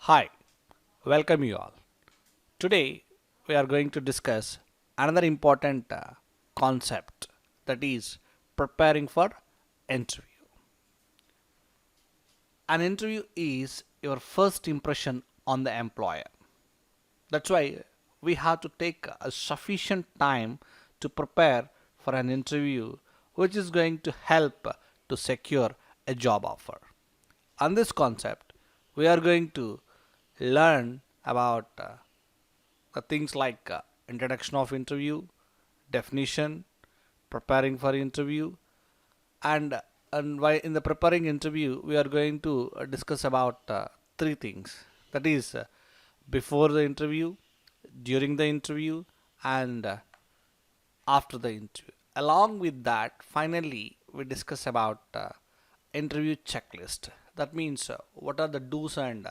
Hi, welcome you all. Today we are going to discuss another important concept, that is preparing for interview. An interview is your first impression on the employer. That's why we have to take a sufficient time to prepare for an interview which is going to help to secure a job offer. On this concept, we are going to learn about the things like introduction of interview, definition, preparing for interview, and why in the preparing interview we are going to discuss about three things. That is before the interview, during the interview, and after the interview. Along with that, finally we discuss about interview checklist. That means what are the do's and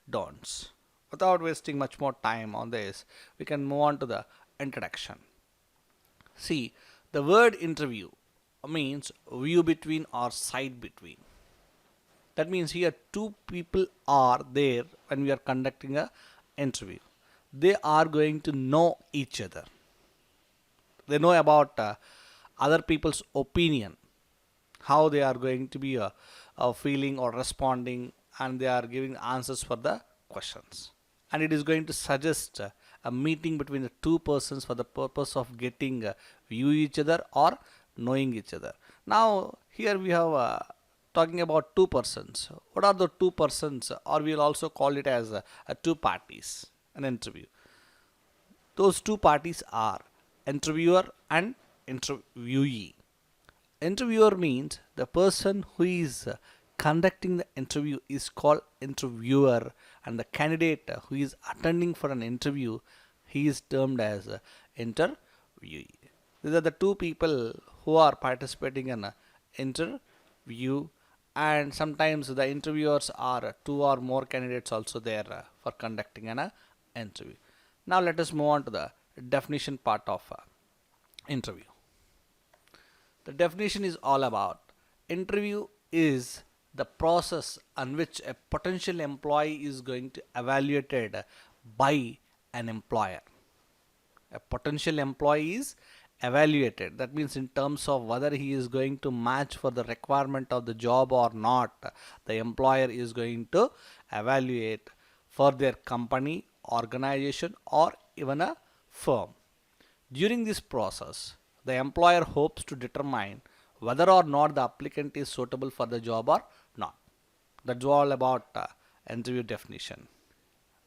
don'ts. Without wasting much more time on this, we can move on to the introduction. See, the word interview means view between or side between. That means here two people are there when we are conducting a interview. They are going to know each other. They know about other people's opinion, how they are going to be feeling or responding, and they are giving answers for the questions. And it is going to suggest a meeting between the two persons for the purpose of getting view each other or knowing each other. Now here we have talking about two persons. What are the two persons, or we'll also call it as two parties, an interview. Those two parties are interviewer and interviewee. Interviewer means the person who is conducting the interview is called interviewer, and the candidate who is attending for an interview, he is termed as interviewee. These are the two people who are participating in an interview, and sometimes the interviewers are two or more candidates also there for conducting an interview. Now let us move on to the definition part of interview. The definition is all about interview is the process on which a potential employee is going to evaluated by an employer. A potential employee is evaluated. That means in terms of whether he is going to match for the requirement of the job or not. The employer is going to evaluate for their company, organization, or even a firm. During this process, the employer hopes to determine whether or not the applicant is suitable for the job or not. That's all about interview definition.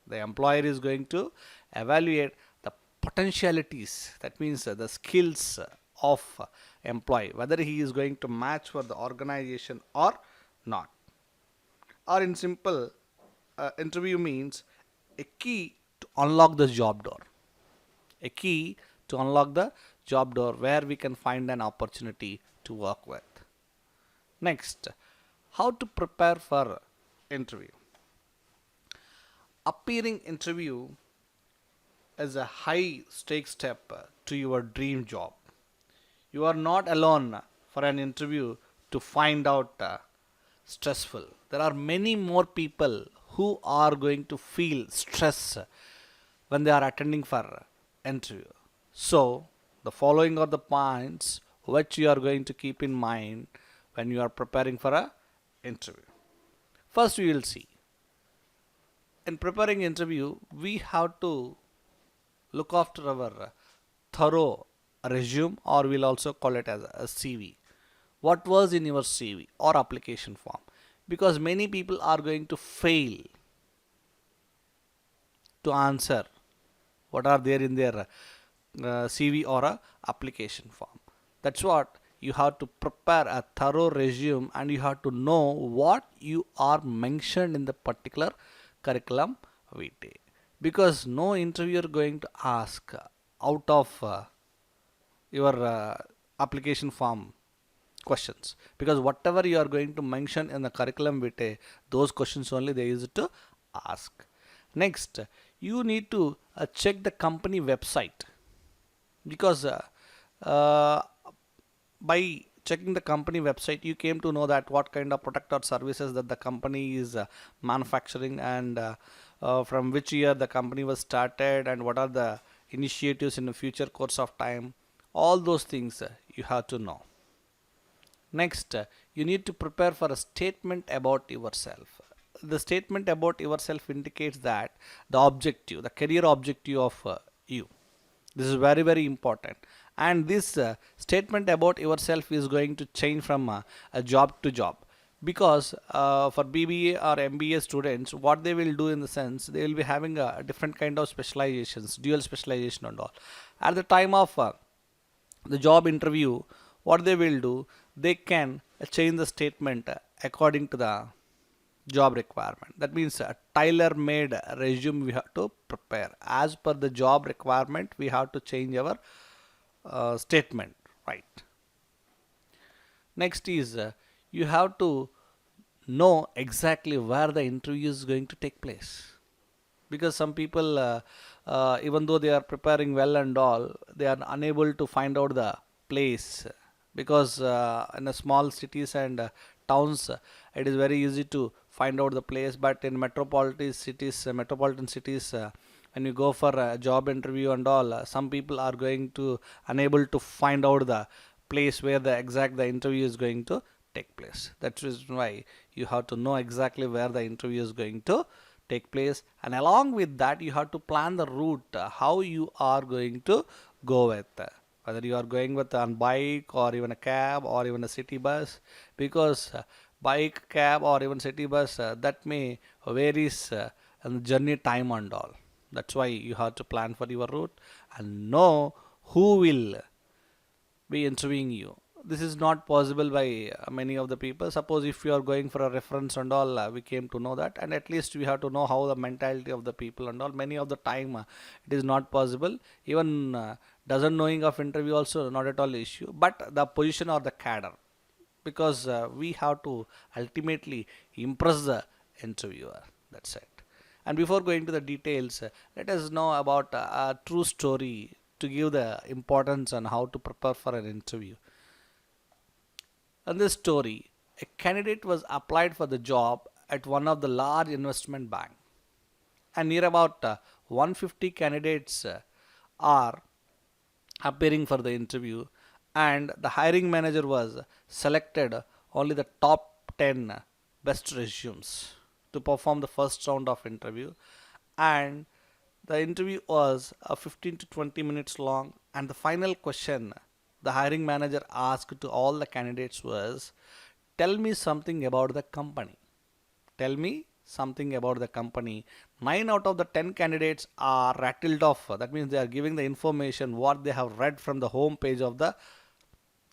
The employer is going to evaluate the potentialities, that means the skills of employee, whether he is going to match for the organization or not. Or in simple, interview means a key to unlock the job door. A key to unlock the job door where we can find an opportunity to work with. Next, how to prepare for interview. Appearing interview is a high stake step to your dream job. You are not alone for an interview to find out stressful. There are many more people who are going to feel stress when they are attending for interview. So, the following are the points which you are going to keep in mind when you are preparing for a interview. First, we will see. In preparing interview, we have to look after our thorough resume, or we'll also call it as a CV. What was in your CV or application form? Because many people are going to fail to answer what are there in their CV or a application form. That's what you have to prepare a thorough resume, and you have to know what you are mentioned in the particular curriculum vitae, because no interviewer going to ask out of your application form questions, because whatever you are going to mention in the curriculum vitae, those questions only they used to ask. Next, you need to check the company website, because uh, by checking the company website, you came to know that what kind of product or services that the company is manufacturing, and from which year the company was started, and what are the initiatives in the future course of time. All those things you have to know. Next, you need to prepare for a statement about yourself. The statement about yourself indicates that the objective, the career objective of you. This is very, very important. And this statement about yourself is going to change from a job to job. Because for BBA or MBA students, what they will do in the sense, they will be having a different kind of specializations, dual specialization and all. At the time of the job interview, what they will do, they can change the statement according to the job requirement. That means a tailor made resume we have to prepare as per the job requirement. We have to change our statement, right? Next is you have to know exactly where the interview is going to take place, because some people even though they are preparing well and all, they are unable to find out the place, because in a small cities and towns, it is very easy to find out the place, but in metropolitan cities, when you go for a job interview and all, some people are going to unable to find out the place where the interview is going to take place. That is why you have to know exactly where the interview is going to take place, and along with that you have to plan the route, how you are going to go with, whether you are going with on bike or even a cab or even a city bus, because bike, cab or even city bus, that may varies in the journey time and all. That's why you have to plan for your route and know who will be interviewing you. This is not possible by many of the people. Suppose if you are going for a reference and all, we came to know that, and at least we have to know how the mentality of the people and all. Many of the time, it is not possible. Even doesn't knowing of interview also not at all issue, but the position or the cadre, because we have to ultimately impress the interviewer. That's it. And before going to the details, let us know about a true story to give the importance on how to prepare for an interview. In this story, a candidate was applied for the job at one of the large investment bank, and near about 150 candidates are appearing for the interview, and the hiring manager was selected only the top 10 best resumes to perform the first round of interview. And the interview was 15 to 20 minutes long, and the final question the hiring manager asked to all the candidates was, tell me something about the company. Tell me something about the company. 9 out of the 10 candidates are rattled off. That means they are giving the information what they have read from the home page of the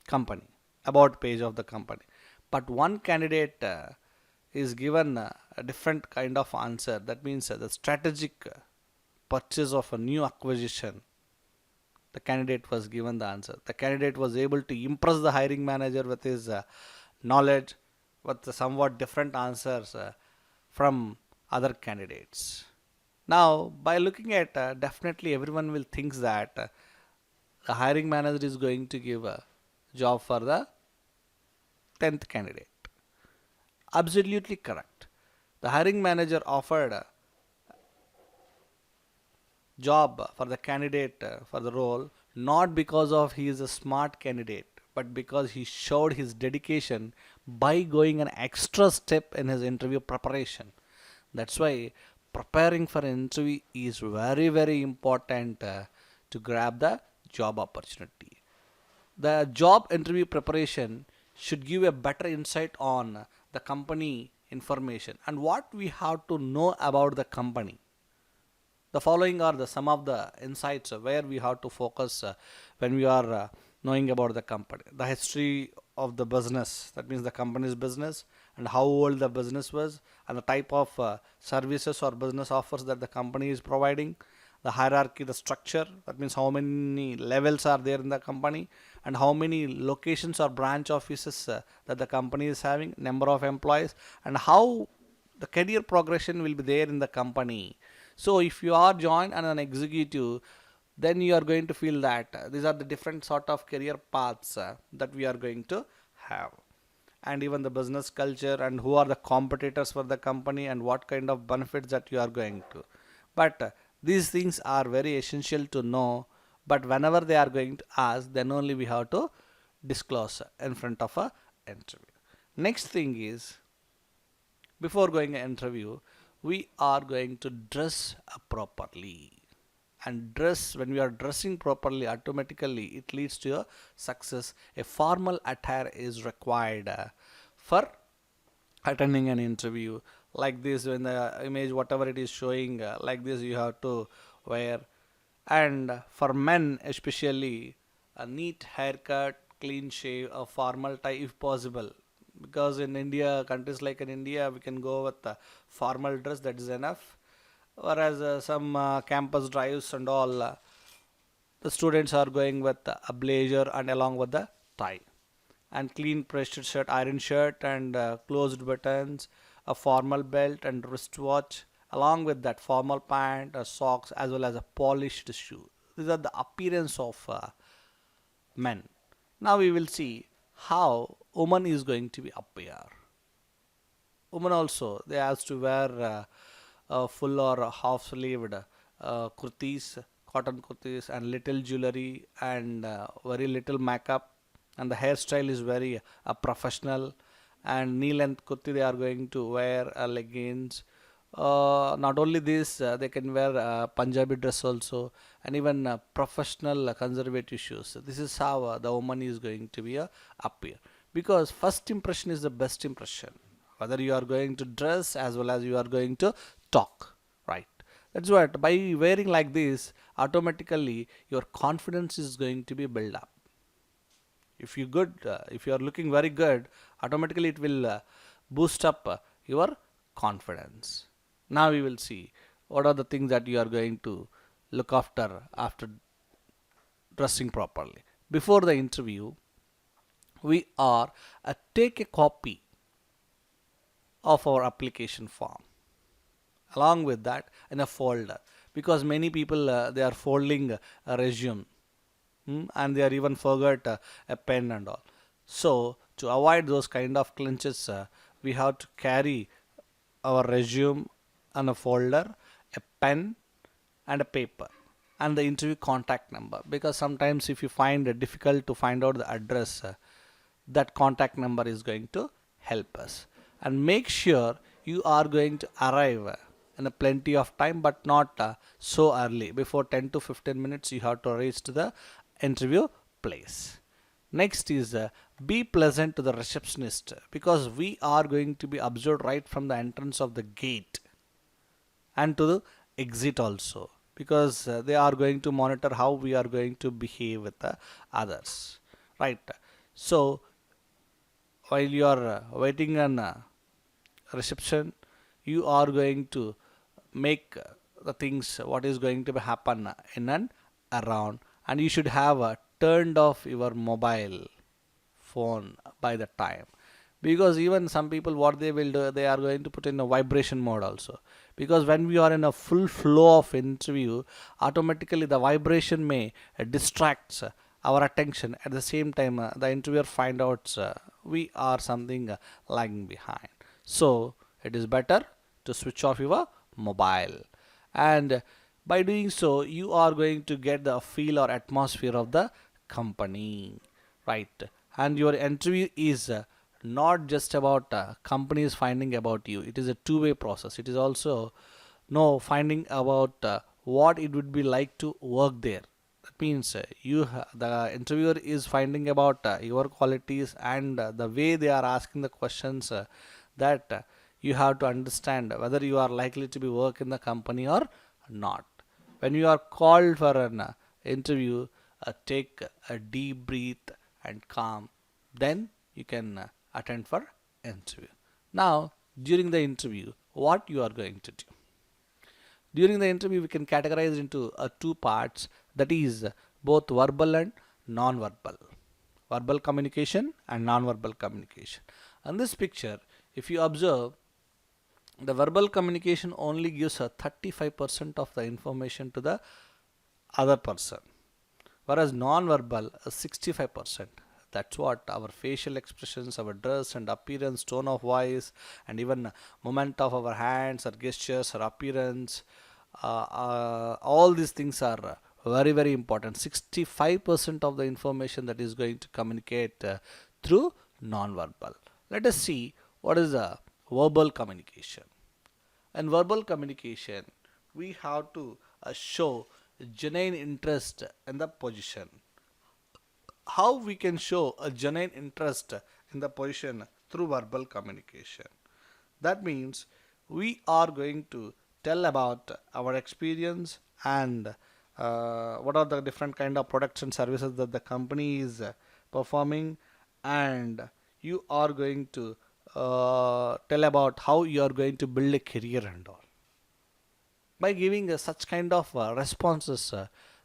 company, about page of the company. But one candidate is given a different kind of answer. That means the strategic purchase of a new acquisition. The candidate was given the answer. The candidate was able to impress the hiring manager with his knowledge, with the somewhat different answers from other candidates. Now, by looking at, definitely everyone will think that the hiring manager is going to give a job for the 10th candidate. Absolutely correct. The hiring manager offered a job for the candidate for the role, not because of he is a smart candidate, but because he showed his dedication by going an extra step in his interview preparation. That's why preparing for an interview is very, very important to grab the job opportunity. The job interview preparation should give a better insight on the company information and what we have to know about the company. The following are the some of the insights where we have to focus when we are knowing about the company. The history of the business, that means the company's business and how old the business was, and the type of services or business offers that the company is providing. The hierarchy, the structure, that means how many levels are there in the company, and how many locations or branch offices that the company is having, number of employees, and how the career progression will be there in the company. So if you are joined as an executive, then you are going to feel that these are the different sort of career paths that we are going to have, and even the business culture, and who are the competitors for the company, and what kind of benefits that you are going to. But these things are very essential to know. But whenever they are going to ask, then only we have to disclose in front of a interview. Next thing is, before going an interview, we are going to dress properly. And dress, when we are dressing properly, automatically it leads to a success. A formal attire is required for attending an interview. Like this, when the image whatever it is showing, like this you have to wear. And for men especially, a neat haircut, clean shave, a formal tie if possible, because in India, countries like in India, we can go with formal dress, that is enough. Whereas some campus drives and all, the students are going with a blazer and along with the tie, and clean pressed shirt, iron shirt, and closed buttons, a formal belt and wristwatch, along with that formal pant, socks, as well as a polished shoe. These are the appearance of men. Now we will see how woman is going to be appear. Women also, they have to wear full or half sleeved kurtis, cotton kurtis, and little jewelry, and very little makeup, and the hairstyle is very professional. And knee length kurti they are going to wear, leggings. Not only this, they can wear Punjabi dress also, and even professional conservative shoes. This is how the woman is going to be appear, because first impression is the best impression, whether you are going to dress as well as you are going to talk, right? That's what, by wearing like this, automatically your confidence is going to be built up. If you good, if you are looking very good, automatically it will boost up your confidence. Now we will see what are the things that you are going to look after dressing properly. Before the interview, we are take a copy of our application form, along with that in a folder, because many people they are folding a resume, and they are even forgot a pen and all. So to avoid those kind of clinches, we have to carry our resume and a folder, a pen, and a paper, and the interview contact number, because sometimes if you find it difficult to find out the address, that contact number is going to help us. And make sure you are going to arrive in a plenty of time, but not so early. Before 10 to 15 minutes you have to reach to the interview place. Next is be pleasant to the receptionist, because we are going to be observed right from the entrance of the gate and to the exit also, because they are going to monitor how we are going to behave with the others, right? So while you are waiting on reception, you are going to make the things what is going to be happen in and around, and you should have turned off your mobile phone by the time, because even some people what they will do, they are going to put in a vibration mode also, because when we are in a full flow of interview, automatically the vibration may distracts our attention. At the same time, the interviewer find out we are something lagging behind. So it is better to switch off your mobile, and by doing so you are going to get the feel or atmosphere of the company, right? And your interview is not just about companies finding about you. It is a two-way process. It is also no finding about what it would be like to work there. That means the interviewer is finding about your qualities, and the way they are asking the questions, that you have to understand whether you are likely to be work in the company or not. When you are called for an interview, take a deep breath and calm, then you can attend for interview. Now during the interview, what you are going to do? During the interview, we can categorize into two parts, that is both verbal and non-verbal. Verbal communication and non-verbal communication. On this picture, if you observe, the verbal communication only gives a 35% of the information to the other person, whereas non-verbal is 65%. That's what our facial expressions, our dress and appearance, tone of voice, and even movement of our hands, our gestures, our appearance, all these things are very, very important. 65% of the information that is going to communicate through non-verbal. Let us see what is a verbal communication. In verbal communication, we have to show genuine interest in the position. How we can show a genuine interest in the position through verbal communication? That means we are going to tell about our experience and what are the different kind of products and services that the company is performing, and you are going to tell about how you are going to build a career and all. By giving such kind of responses,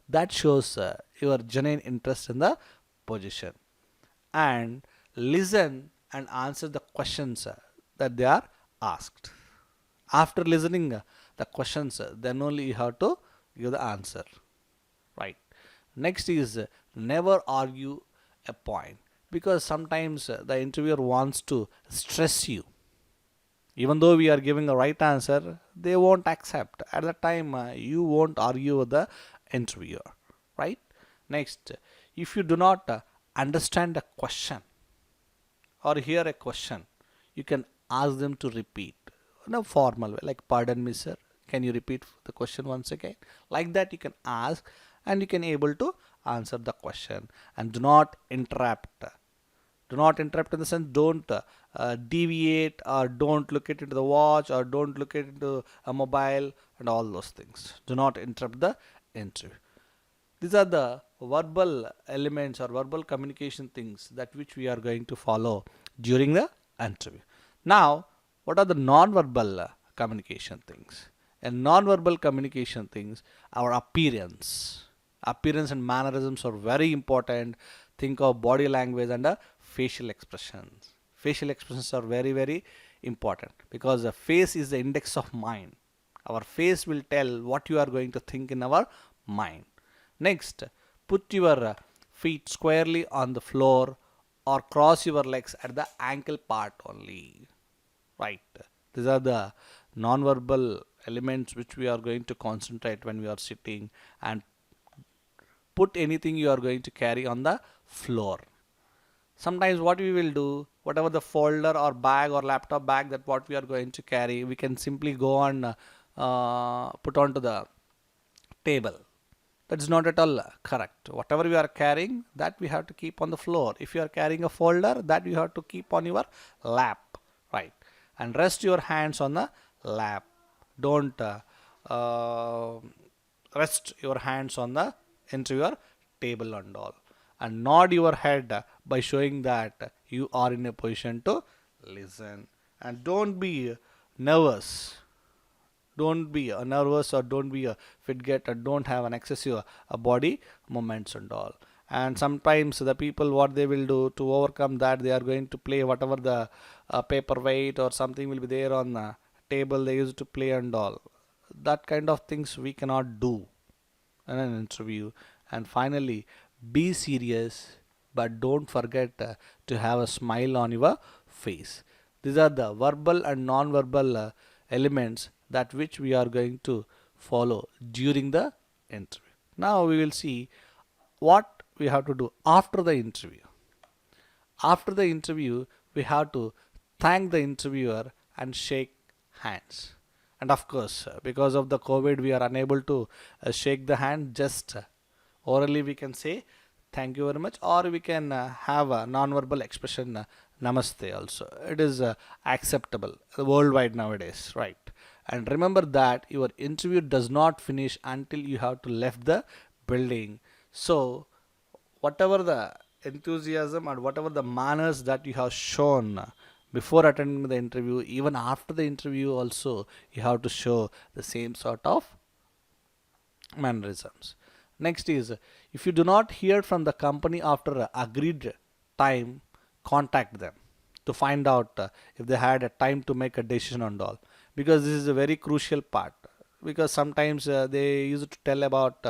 that shows your genuine interest in the position. And listen and answer the questions that they are asked. After listening the questions, then only you have to give the answer, right? Next is never argue a point, because sometimes the interviewer wants to stress you. Even though we are giving a right answer, they won't accept. At the time, you won't argue with the interviewer, right? Next, if you do not understand a question or hear a question, you can ask them to repeat in a formal way, like, pardon me, sir, can you repeat the question once again? Like that, you can ask and you can able to answer the question. And do not interrupt. Do not interrupt in the sense, don't deviate, or don't look at into the watch, or don't look at into a mobile, and all those things. Do not interrupt the interview. These are the verbal elements or verbal communication things that which we are going to follow during the interview. Now, what are the non-verbal communication things? And non-verbal communication things, our appearance. Appearance and mannerisms are very important. Think of body language and facial expressions. Facial expressions are very, very important, because the face is the index of mind. Our face will tell what you are going to think in our mind. Next, put your feet squarely on the floor or cross your legs at the ankle part only. Right. These are the non-verbal elements which we are going to concentrate when we are sitting, and put anything you are going to carry on the floor. Sometimes what we will do, whatever the folder or bag or laptop bag that what we are going to carry, we can simply go on put onto the table. That is not at all correct. Whatever we are carrying, that we have to keep on the floor. If you are carrying a folder, that you have to keep on your lap, right? And rest your hands on the lap. Don't rest your hands on the into your table and all. And nod your head by showing that you are in a position to listen. And don't be nervous. Don't be nervous, or don't be a fidget, or don't have an excessive body movements and all. And sometimes the people, what they will do to overcome that, they are going to play whatever the paperweight or something will be there on the table they used to play and all. That kind of things we cannot do in an interview. And finally, be serious, but don't forget to have a smile on your face. These are the verbal and non-verbal elements that which we are going to follow during the interview. Now we will see what we have to do after the interview. After the interview, we have to thank the interviewer and shake hands. And of course, because of the COVID, we are unable to shake the hand. Just orally we can say thank you very much, or we can have a non-verbal expression namaste also. It is acceptable worldwide nowadays, right? And remember that your interview does not finish until you have to left the building. So whatever the enthusiasm and whatever the manners that you have shown before attending the interview, even after the interview also, you have to show the same sort of mannerisms. Next is, if you do not hear from the company after a agreed time, contact them to find out if they had a time to make a decision and all, because this is a very crucial part. Because sometimes they used to tell about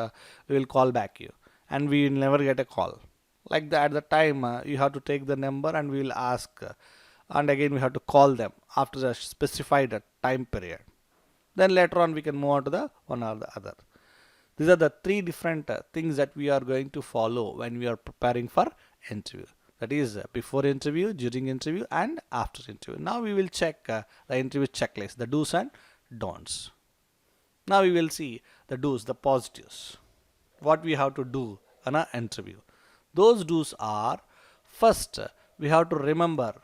we will call back you, and we never get a call. Like that, at the time, you have to take the number and we will ask, and again we have to call them after a specified time period. Then later on we can move on to the one or the other. These are the three different things that we are going to follow when we are preparing for interview. That is before interview, during interview, and after interview. Now we will check the interview checklist, the do's and don'ts. Now we will see the do's, the positives. What we have to do in an interview. Those do's are, first we have to remember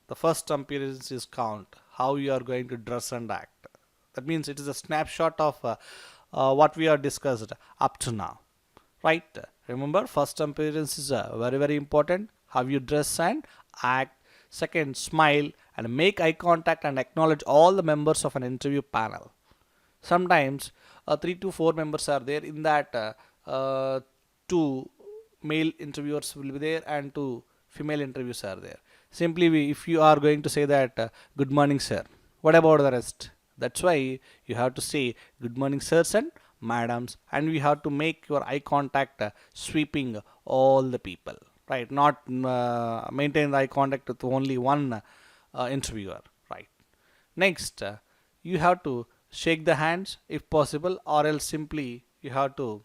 the first appearances count, how you are going to dress and act. That means it is a snapshot of what we have discussed up to now. Right? Remember, first appearance is very, very important. How you dress and act. Second, smile and make eye contact and acknowledge all the members of an interview panel. Sometimes 3 to 4 members are there. In that, two male interviewers will be there and two female interviews are there. Simply, if you are going to say that, good morning, sir, what about the rest? That's why you have to say good morning, sirs and madams, and we have to make your eye contact sweeping all the people, right? Not maintain the eye contact with only one interviewer, right? Next, you have to shake the hands if possible, or else simply you have to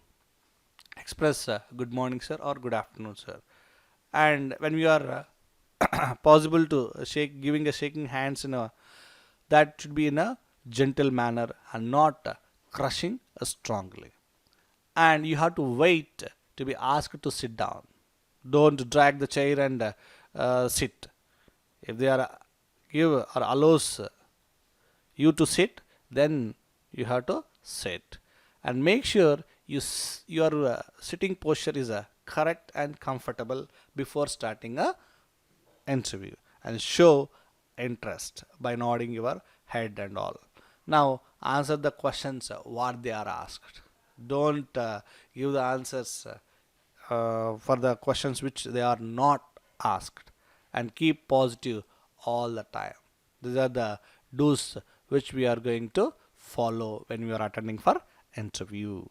express good morning, sir, or good afternoon, sir. And when we are possible to shake, giving a shaking hands in a, that should be in a gentle manner and not crushing strongly. And you have to wait to be asked to sit down. Don't drag the chair and sit. If they are give or allows you to sit, then you have to sit. And make sure your sitting posture is correct and comfortable before starting a interview, and show interest by nodding your head and all. Now answer the questions what they are asked. Don't give the answers for the questions which they are not asked, and keep positive all the time. These are the do's which we are going to follow when we are attending for interview.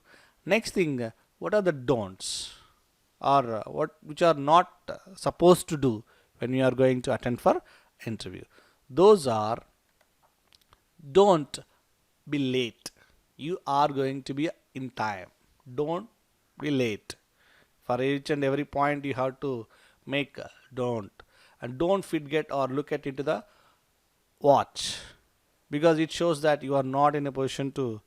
Next thing, what are the don'ts, or what which are not supposed to do when you are going to attend for interview? Those are, don't be late. You are going to be in time. Don't be late. For each and every point you have to make don't. And don't forget or look at into the watch, because it shows that you are not in a position to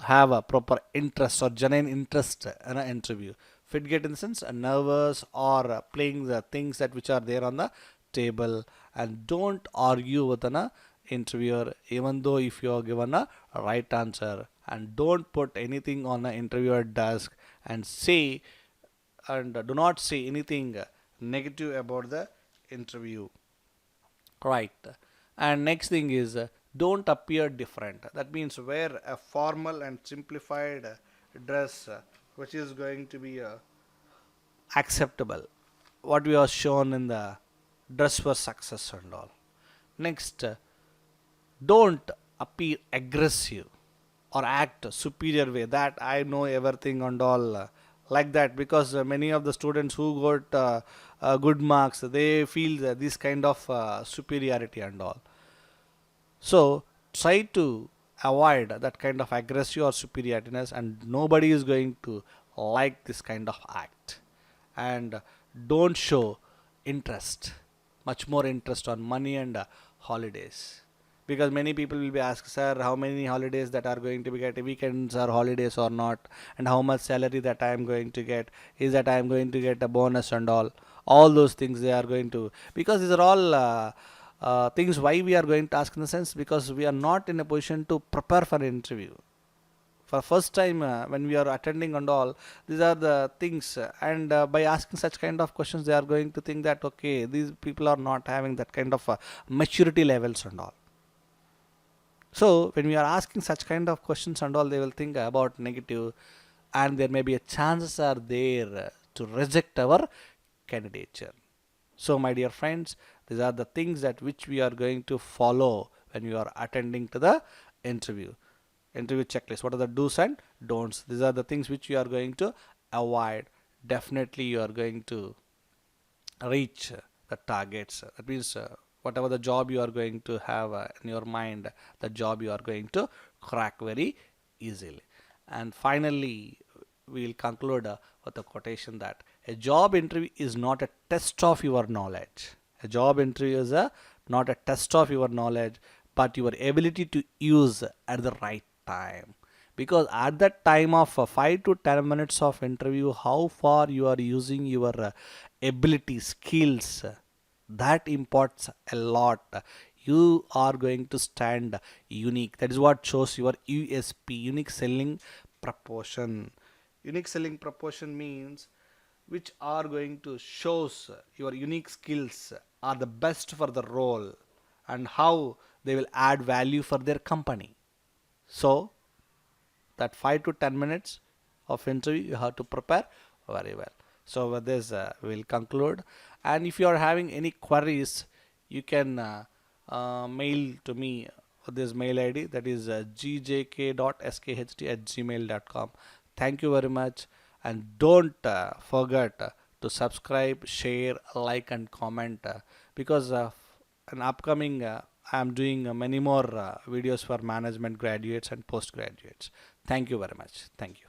have a proper interest or genuine interest in an interview. Forget in the sense nervous or playing the things that which are there on the table, and don't argue with an interviewer even though if you are given a right answer, and don't put anything on the interviewer desk and say, and do not say anything negative about the interview, right? And next thing is, don't appear different. That means wear a formal and simplified dress which is going to be acceptable, what we are shown in the dress for success and all. Next, don't appear aggressive or act superior way, that I know everything and all, like that, because many of the students who got good marks, they feel this kind of superiority and all. So try to avoid that kind of aggressive or superiority, and nobody is going to like this kind of act. And don't show interest, much more interest on money and holidays, because many people will be asked, sir, how many holidays that are going to be get, weekends or holidays or not, and how much salary that I am going to get, is that I am going to get a bonus and all those things they are going to, because these are all things why we are going to ask, in the sense because we are not in a position to prepare for an interview for first time when we are attending and all. These are the things, and by asking such kind of questions they are going to think that okay, these people are not having that kind of maturity levels and all. So when we are asking such kind of questions and all, they will think about negative, and there may be a chances are there to reject our candidature. So my dear friends, these are the things that which we are going to follow when you are attending to the interview. Interview checklist. What are the do's and don'ts? These are the things which you are going to avoid. Definitely you are going to reach the targets. That means whatever the job you are going to have in your mind, the job you are going to crack very easily. And finally, we will conclude with a quotation that a job interview is not a test of your knowledge. A job interview is not a test of your knowledge, but your ability to use at the right time. Because at that time of 5 to 10 minutes of interview, how far you are using your ability, skills, that imports a lot. You are going to stand unique. That is what shows your USP, unique selling proportion. Unique selling proportion means which are going to shows your unique skills are the best for the role and how they will add value for their company. So that 5 to 10 minutes of interview you have to prepare very well. So with this we'll conclude, and if you are having any queries you can mail to me with this mail id, that is gjk.skht@gmail.com. Thank you very much, and don't forget to subscribe, share, like and comment, because in upcoming I am doing many more videos for management graduates and postgraduates. Thank you very much. Thank you.